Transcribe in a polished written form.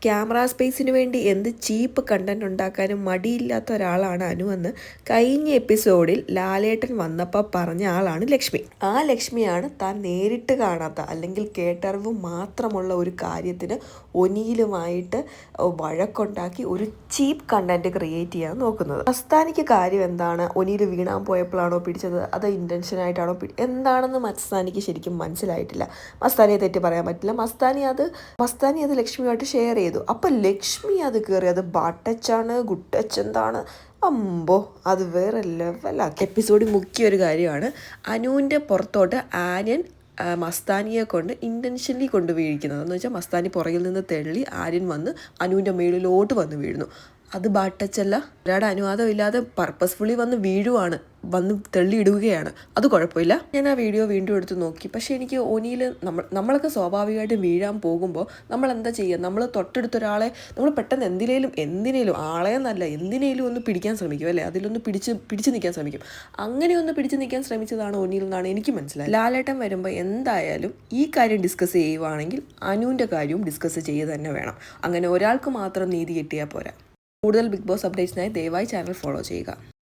Camera സ്പേസിന് വേണ്ടി എന്ത് ചീപ്പ് content ഉണ്ടാക്കാനും മടിയില്ലാത്ത ഒരാളാണ് അനു എന്ന് കഴിഞ്ഞ എപ്പിസോഡിൽ ലാലേട്ടൻ വന്നപ്പോൾ പറഞ്ഞ ആളാണ് ലക്ഷ്മി. ആ ലക്ഷ്മിയാണ് താൻ നേരിട്ട് കാണാത്ത അല്ലെങ്കിൽ കേട്ടറിവ് മാത്രമുള്ള ഒരു കാര്യത്തിന് ഒനിയിലുമായിട്ട് വഴക്കുണ്ടാക്കി ഒരു ചീപ്പ് കണ്ടന്റ് ക്രിയേറ്റ് ചെയ്യാൻ നോക്കുന്നത്. മസ്താനിക്ക് കാര്യം എന്താണ്? ഒനിയിൽ വീണാൻ പോയപ്പോഴാണോ പിടിച്ചത്? അത് ഇൻറ്റൻഷനായിട്ടാണോ എന്താണെന്ന് മസ്താനിക്ക് ശരിക്കും മനസ്സിലായിട്ടില്ല. മസ്താനിയെ തെറ്റി പറയാൻ പറ്റില്ല. മസ്താനി അത് ലക്ഷ്മിയുമായിട്ട് ഷെയർ ചെയ്തു. അപ്പം ലക്ഷ്മി അത് കയറി അത് ബാട്ടച്ചാണ് ഗുട്ടച്ച് എന്താണ് അമ്പോ അത് വേറെ ലെവലാക്കി. എപ്പിസോഡ് മുഖ്യ ഒരു കാര്യമാണ് അനുവിൻ്റെ പുറത്തോട്ട് ആര്യൻ മസ്താനിയെ കൊണ്ട് ഇൻറ്റൻഷനലി കൊണ്ട് വീഴിക്കുന്നത്. എന്ന് വെച്ചാൽ മസ്താനി പുറകിൽ നിന്ന് തള്ളി ആര്യൻ വന്ന് അനുവിൻ്റെ മേളിലോട്ട് വന്ന് വീഴുന്നു. അത് ബാട്ടച്ചല്ല, ഒരാളുടെ അനുവാദമില്ലാതെ പർപ്പസ്ഫുള്ളി വന്ന് വീഴുവാണ്, വന്ന് തള്ളിയിടുകയാണ്. അത് കുഴപ്പമില്ല. ഞാൻ ആ വീഡിയോ വീണ്ടും എടുത്ത് നോക്കി. പക്ഷേ എനിക്ക് ഒനിയിൽ നമ്മളൊക്കെ സ്വാഭാവികമായിട്ട് വീഴാൻ പോകുമ്പോൾ നമ്മൾ എന്താ ചെയ്യുക? നമ്മൾ തൊട്ടടുത്തൊരാളെ നമ്മൾ പെട്ടെന്ന് എന്തിനേലും ആളെയെന്നല്ല എന്തിനേലും ഒന്ന് പിടിക്കാൻ ശ്രമിക്കും അല്ലേ? അതിലൊന്ന് പിടിച്ച് നിൽക്കാൻ ശ്രമിക്കും. അങ്ങനെ ഒന്ന് പിടിച്ച് നിൽക്കാൻ ശ്രമിച്ചതാണ് ഒനിയിൽ എന്നാണ് എനിക്ക് മനസ്സിലായത്. ലാലേട്ടൻ വരുമ്പോൾ എന്തായാലും ഈ കാര്യം ഡിസ്കസ് ചെയ്യുവാണെങ്കിൽ അനുവിൻ്റെ കാര്യവും ഡിസ്കസ് ചെയ്യുക തന്നെ വേണം. അങ്ങനെ ഒരാൾക്ക് മാത്രം നീതി കിട്ടിയാൽ പോരാ. കൂടുതൽ ബിഗ് ബോസ് അപ്ഡേറ്റ്സിനായി ദയവായി ചാനൽ ഫോളോ ചെയ്യുക.